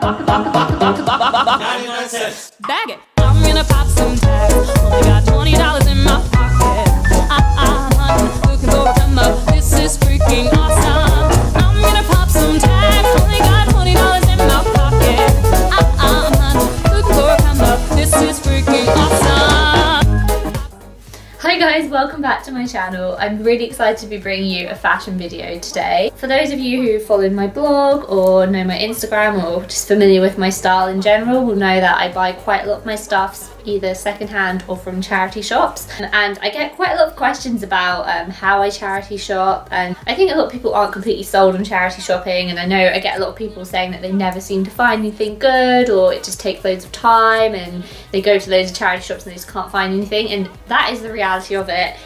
99 cents. Bag it. I'm gonna pop some tags. Only got $20 in my pocket. Looking for a come up. This is freaking awesome. I'm gonna pop some tags. Only got $20 in my pocket. Looking for a come up. This is freaking awesome. Hi guys, welcome back to my channel. I'm really excited to be bringing you a fashion video today. For those of you who followed my blog or know my Instagram or just familiar with my style in general will know that I buy quite a lot of my stuff either secondhand or from charity shops, and I get quite a lot of questions about how I charity shop, and I think a lot of people aren't completely sold on charity shopping, and I know I get a lot of people saying that they never seem to find anything good, or it just takes loads of time and they go to loads of charity shops and they just can't find anything, and that is the reality of it.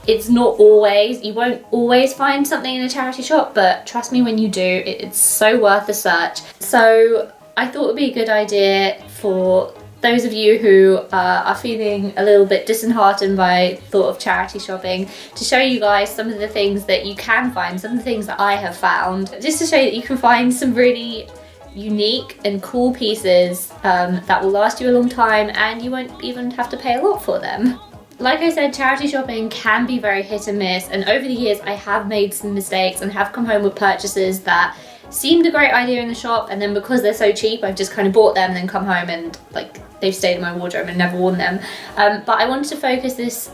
It's not always, you won't always find something in a charity shop, but trust me, when you do, it's so worth the search. So I thought it would be a good idea for those of you who are feeling a little bit disheartened by the thought of charity shopping, to show you guys some of the things that you can find, some of the things that I have found, just to show you that you can find some really unique and cool pieces that will last you a long time, and you won't even have to pay a lot for them. Like I said, charity shopping can be very hit and miss, and over the years I have made some mistakes and have come home with purchases that seemed a great idea in the shop, and then because they're so cheap I've just kind of bought them and then come home and like they've stayed in my wardrobe and never worn them. But I wanted to focus this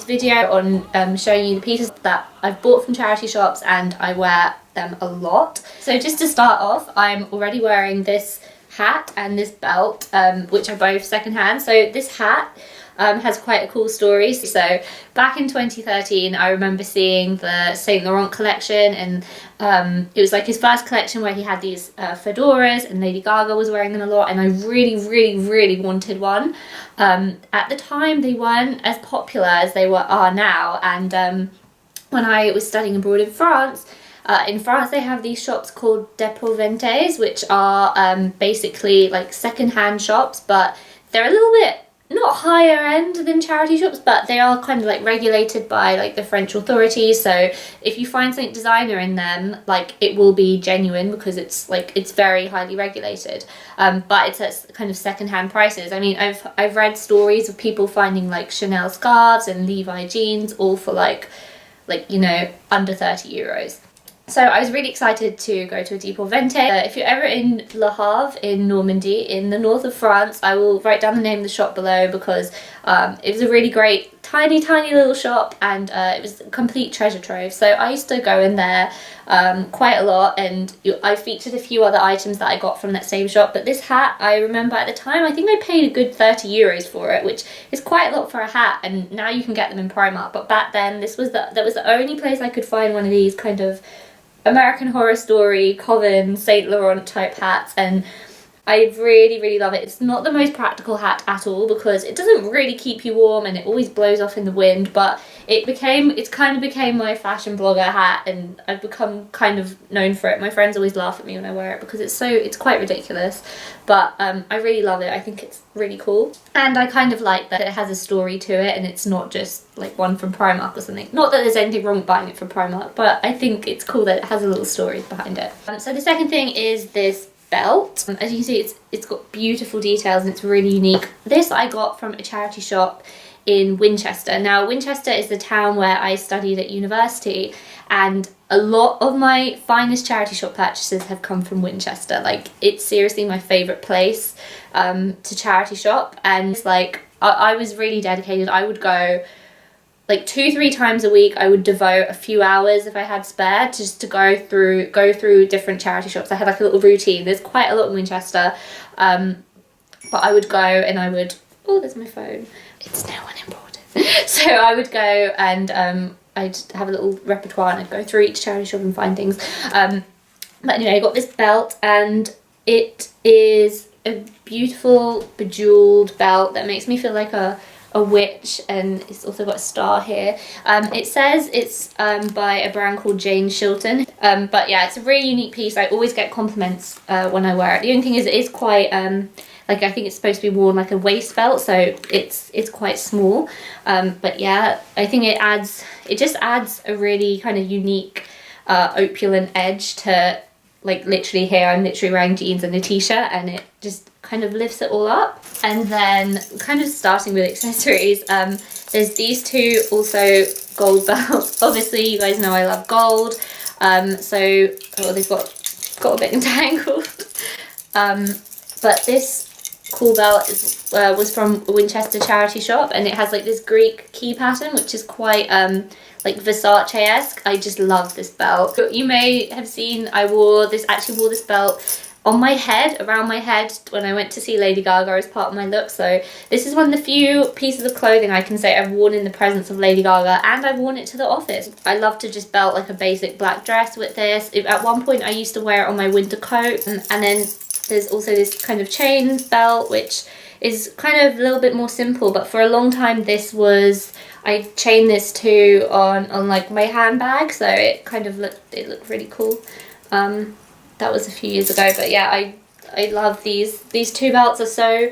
video on showing you the pieces that I've bought from charity shops, and I wear them a lot. So just to start off, I'm already wearing this hat and this belt, which are both secondhand. So this hat has quite a cool story. So back in 2013 I remember seeing the Saint Laurent collection, and it was like his first collection where he had these fedoras, and Lady Gaga was wearing them a lot, and I really wanted one. At the time they weren't as popular as they are now, and when I was studying abroad in France they have these shops called Vente, which are basically like second-hand shops, but they're a little bit not higher end than charity shops, but they are kind of like regulated by like the French authorities. So if you find something designer in them, like it will be genuine because it's very highly regulated. But it's at kind of second-hand prices. I mean, I've read stories of people finding like Chanel scarves and Levi jeans all for like you know, under 30 euros. So I was really excited to go to a depot Vente. If you're ever in Le Havre in Normandy, in the north of France, I will write down the name of the shop below, because it was a really great tiny little shop, and it was a complete treasure trove. So I used to go in there quite a lot, and I featured a few other items that I got from that same shop. But this hat, I remember at the time, I think I paid a good 30 euros for it, which is quite a lot for a hat, and now you can get them in Primark. But back then, that was the only place I could find one of these kind of American Horror Story, Coven, Saint Laurent type hats, and I really love it. It's not the most practical hat at all because it doesn't really keep you warm and it always blows off in the wind, but it's kind of became my fashion blogger hat, and I've become kind of known for it. My friends always laugh at me when I wear it because it's quite ridiculous, but I really love it. I think it's really cool, and I kind of like that it has a story to it and it's not just like one from Primark or something. Not that there's anything wrong with buying it from Primark, but I think it's cool that it has a little story behind it. So the second thing is this belt. As you can see, it's got beautiful details and it's really unique. This I got from a charity shop in Winchester. Now Winchester is the town where I studied at university, and a lot of my finest charity shop purchases have come from Winchester. Like, it's seriously my favourite place to charity shop, and it's like I was really dedicated. I would go like 2-3 times a week. I would devote a few hours if I had spare just to go through different charity shops. I had like a little routine. There's quite a lot in Winchester, but I would go and I would, oh, there's my phone, it's no one important. So I would go and I'd have a little repertoire and I'd go through each charity shop and find things. But anyway, I got this belt, and it is a beautiful bejeweled belt that makes me feel like a witch, and it's also got a star here. It says it's by a brand called Chilton, but yeah, it's a really unique piece. I always get compliments when I wear it. The only thing is it is quite like, I think it's supposed to be worn like a waist belt, so it's quite small, but yeah, I think it just adds a really kind of unique opulent edge to like literally here I'm literally wearing jeans and a t-shirt, and it just kind of lifts it all up. And then kind of starting with accessories, there's these two also gold belts. Obviously you guys know I love gold, so they've got a bit entangled. But this cool belt was from a Winchester charity shop, and it has like this Greek key pattern, which is quite like Versace-esque. I just love this belt. You may have seen I wore this belt on my head, around my head, when I went to see Lady Gaga as part of my look. So this is one of the few pieces of clothing I can say I've worn in the presence of Lady Gaga, and I've worn it to the office. I love to just belt like a basic black dress with this. At one point I used to wear it on my winter coat, and then there's also this kind of chain belt, which is kind of a little bit more simple, but for a long time I chained this too on like my handbag, so it kind of looked really cool. That was a few years ago, but yeah, I love these two belts. Are so,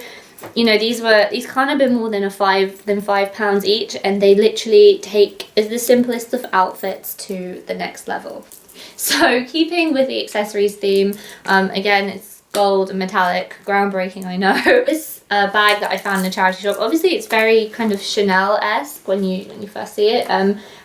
you know, these can't have been more than £5 each, and they literally take the simplest of outfits to the next level. So keeping with the accessories theme, again, it's gold and metallic, groundbreaking, I know. This bag that I found in a charity shop, obviously it's very kind of Chanel-esque when you first see it,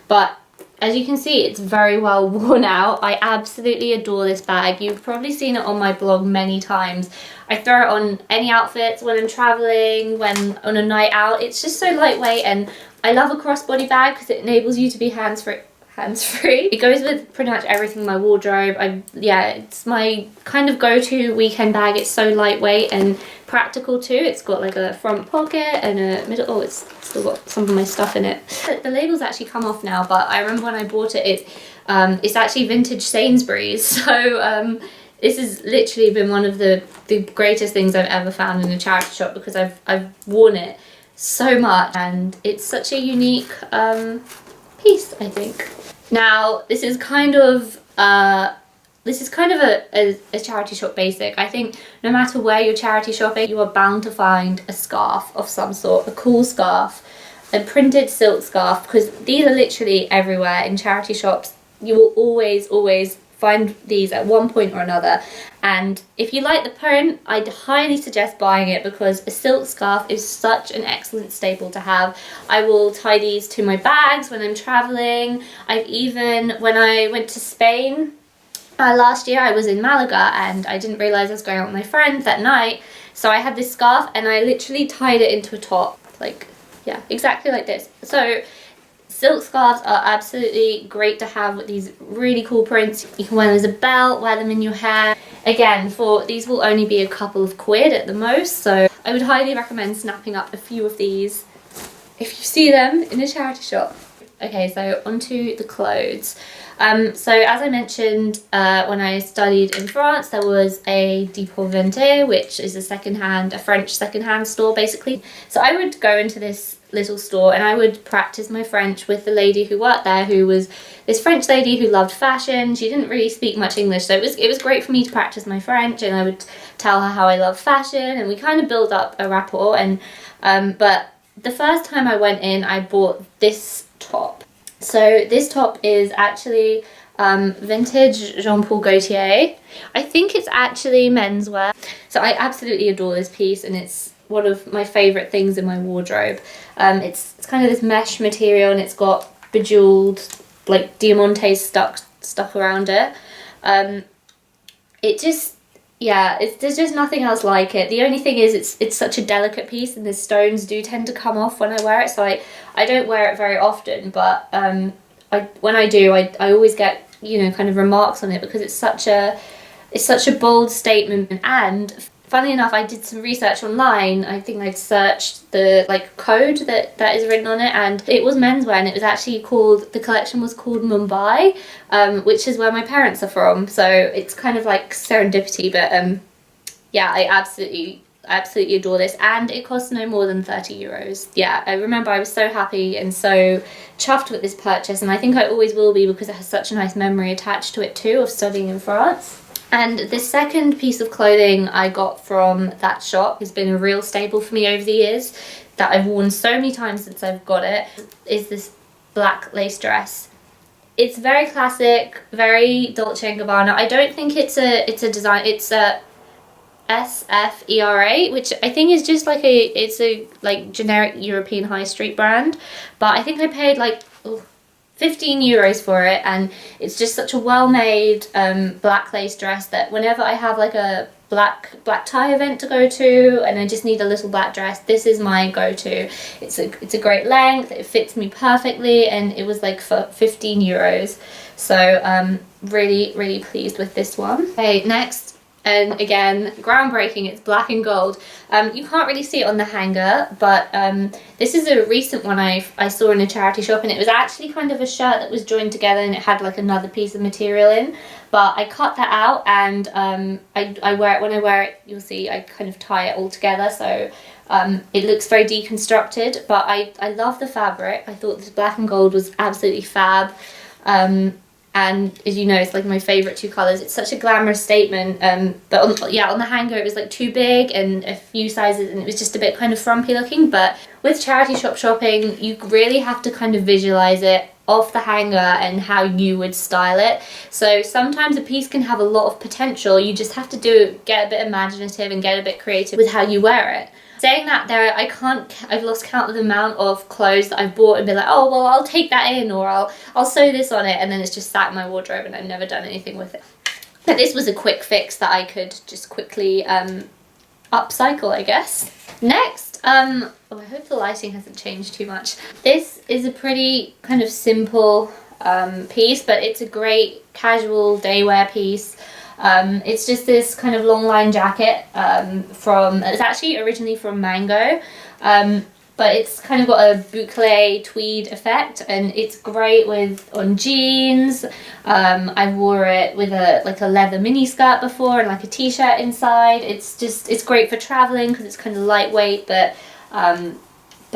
but as you can see, it's very well worn out. I absolutely adore this bag. You've probably seen it on my blog many times. I throw it on any outfits when I'm traveling, when on a night out. It's just so lightweight, and I love a crossbody bag because it enables you to be hands-free. It goes with pretty much everything in my wardrobe. It's my kind of go-to weekend bag. It's so lightweight and practical too. It's got like a front pocket and a middle. Oh, it's still got some of my stuff in it. The label's actually come off now, but I remember when I bought it, it's actually vintage Sainsbury's. So this has literally been one of the greatest things I've ever found in a charity shop, because I've worn it so much, and it's such a unique piece, I think. Now, this is kind of a charity shop basic. I think no matter where you're charity shopping, you are bound to find a scarf of some sort, a cool scarf, a printed silk scarf, because these are literally everywhere in charity shops. You will always find these at one point or another, and if you like the print, I'd highly suggest buying it, because a silk scarf is such an excellent staple to have. I will tie these to my bags when I'm traveling. When I went to Spain last year, I was in Malaga and I didn't realize I was going out with my friends that night, so I had this scarf and I literally tied it into a top, like, yeah, exactly like this. So silk scarves are absolutely great to have with these really cool prints. You can wear them as a belt, wear them in your hair. Again, these will only be a couple of quid at the most, so I would highly recommend snapping up a few of these if you see them in a charity shop. Okay, so onto the clothes. So as I mentioned, when I studied in France, there was a Vente, which is a French secondhand store basically. So I would go into this little store and I would practice my French with the lady who worked there, who was this French lady who loved fashion. She didn't really speak much English, so it was great for me to practice my French, and I would tell her how I love fashion, and we kind of build up a rapport. And but the first time I went in, I bought this top. So this top is actually vintage Jean-Paul Gaultier. I think it's actually menswear. So I absolutely adore this piece, and it's one of my favourite things in my wardrobe. It's kind of this mesh material, and it's got bejeweled like diamantes stuck around it. There's just nothing else like it. The only thing is it's such a delicate piece, and the stones do tend to come off when I wear it, so I don't wear it very often, but when I do, I always get, you know, kind of remarks on it, because it's such a bold statement. And funnily enough, I did some research online. I think I'd searched the code that is written on it, and it was menswear, and it was actually the collection was called Mumbai, which is where my parents are from, so it's kind of like serendipity. But yeah, I absolutely adore this, and it costs no more than €30. Yeah, I remember I was so happy and so chuffed with this purchase, and I think I always will be, because it has such a nice memory attached to it too, of studying in France. And the second piece of clothing I got from that shop has been a real staple for me over the years, that I've worn so many times since I've got it, is this black lace dress. It's very classic, very Dolce & Gabbana. I don't think it's a design, it's a SFERA, which I think is just like it's a like generic European high street brand, but I think I paid like 15 euros for it, and it's just such a well-made black lace dress that whenever I have like a black tie event to go to and I just need a little black dress, this is my go-to. It's a great length, it fits me perfectly, and it was like for 15 euros. So really pleased with this one. Okay, next, and again, groundbreaking, it's black and gold. You can't really see it on the hanger, but this is a recent one I saw in a charity shop, and it was actually kind of a shirt that was joined together and it had like another piece of material in. But I cut that out, and I wear it, when I wear it, you'll see I kind of tie it all together, so it looks very deconstructed, but I love the fabric. I thought this black and gold was absolutely fab. And as you know, it's like my favourite two colours. It's such a glamorous statement, but on the hanger it was like too big and a few sizes, and it was just a bit kind of frumpy looking. But with charity shop shopping, you really have to kind of visualise it off the hanger and how you would style it. So sometimes a piece can have a lot of potential. You just have to get a bit imaginative and get a bit creative with how you wear it. Saying that, I've lost count of the amount of clothes that I've bought and been like, oh well, I'll take that in, or I'll sew this on it, and then it's just sat in my wardrobe and I've never done anything with it. But this was a quick fix that I could just quickly upcycle, I guess. Next, I hope the lighting hasn't changed too much. This is a pretty kind of simple piece, but it's a great casual day wear piece. It's just this kind of long line jacket it's actually originally from Mango, but it's kind of got a boucle tweed effect, and it's great on jeans. I wore it with a leather mini skirt before and like a t-shirt inside. It's great for traveling because it's kind of lightweight, but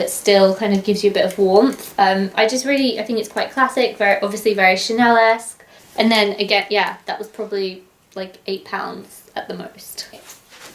still kind of gives you a bit of warmth. I think it's quite classic, obviously very Chanel-esque. And then again, yeah, that was probably like £8 at the most.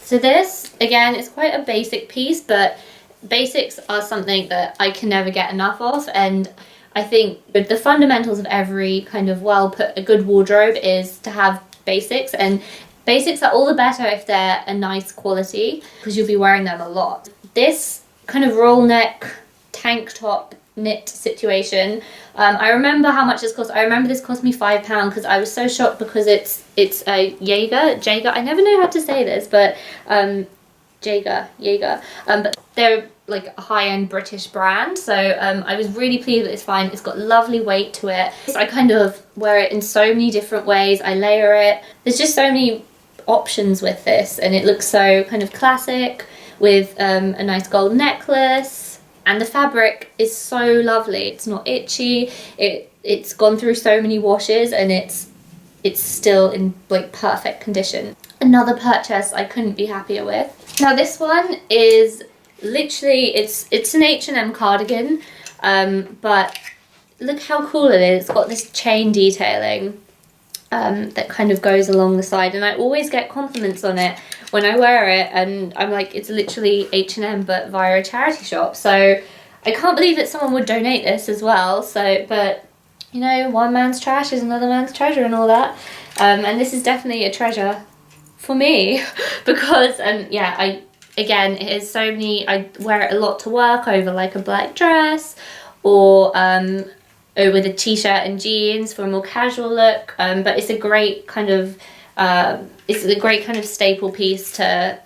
So this, again, is quite a basic piece, but basics are something that I can never get enough of, and I think the fundamentals of every kind of a good wardrobe is to have basics, and basics are all the better if they're a nice quality because you'll be wearing them a lot. This kind of roll neck tank top knit situation, I remember how much this cost. I remember this cost me £5 because I was so shocked because it's a Jaeger, I never know how to say this, but Jaeger, but they're like a high-end British brand, so I was really pleased with this find. It's got lovely weight to it. I kind of wear it in so many different ways. I layer it. There's just so many options with this, and it looks so kind of classic with a nice gold necklace. And the fabric is so lovely. It's not itchy. It's gone through so many washes, and it's still in like perfect condition. Another purchase I couldn't be happier with. Now this one is literally, it's an H&M cardigan, but look how cool it is. It's got this chain detailing that kind of goes along the side, and I always get compliments on it when I wear it, and I'm like, it's literally H&M but via a charity shop. So I can't believe that someone would donate this as well. So, but you know, one man's trash is another man's treasure and all that, and this is definitely a treasure for me because again, it is so many. I wear it a lot to work over like a black dress, or with a t-shirt and jeans for a more casual look, but it's a great kind of staple piece to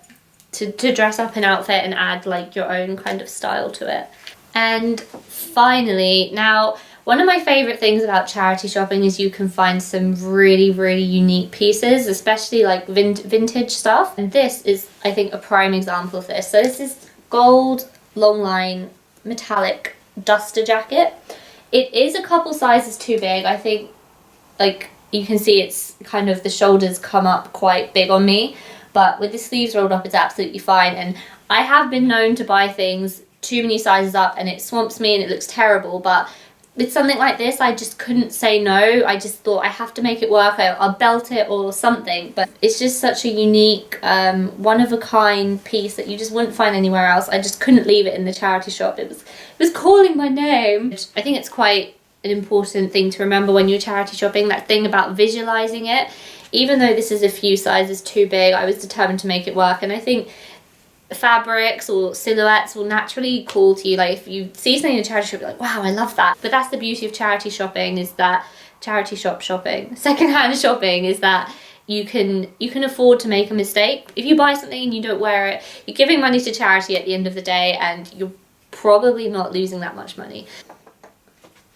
dress up an outfit and add like your own kind of style to it. And finally, now one of my favourite things about charity shopping is you can find some really unique pieces, especially like vintage stuff, and this is, I think, a prime example of this. So this is gold long line metallic duster jacket. It is a couple sizes too big. I think, like, you can see it's kind of, the shoulders come up quite big on me, but with the sleeves rolled up it's absolutely fine. And I have been known to buy things too many sizes up and it swamps me and it looks terrible, but with something like this I just couldn't say no. I just thought I have to make it work. I'll belt it or something. But it's just such a unique, one-of-a-kind piece that you just wouldn't find anywhere else. I just couldn't leave it in the charity shop. It was calling my name. I think it's quite an important thing to remember when you're charity shopping, that thing about visualizing it. Even though this is a few sizes too big, I was determined to make it work. And I think fabrics or silhouettes will naturally call to you. Like if you see something in a charity shop, you're like, wow, I love that. But that's the beauty of charity shopping, is that charity shopping, secondhand shopping, is that you can afford to make a mistake. If you buy something and you don't wear it, you're giving money to charity at the end of the day, and you're probably not losing that much money.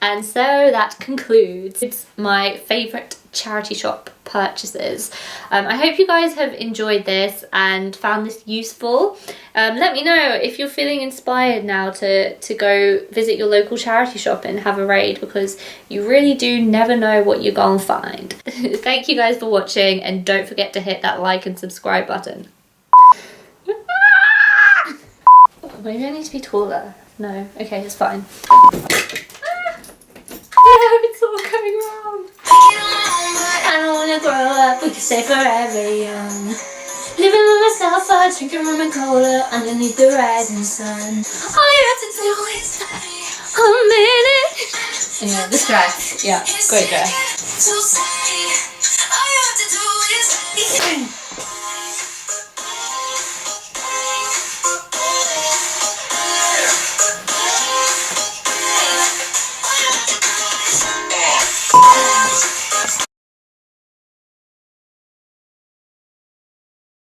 And so that concludes my favourite charity shop purchases. I hope you guys have enjoyed this and found this useful. Let me know if you're feeling inspired now to go visit your local charity shop and have a raid, because you really do never know what you're gonna find. Thank you guys for watching, and don't forget to hit that like and subscribe button. Maybe I need to be taller. No, okay, it's fine. Yeah, it's all coming around. I don't wanna grow up, we can stay forever young. Living with myself, drinking rum and cola underneath the rising sun. All you have to do is a minute. Anyway, this dress, yeah, great dress.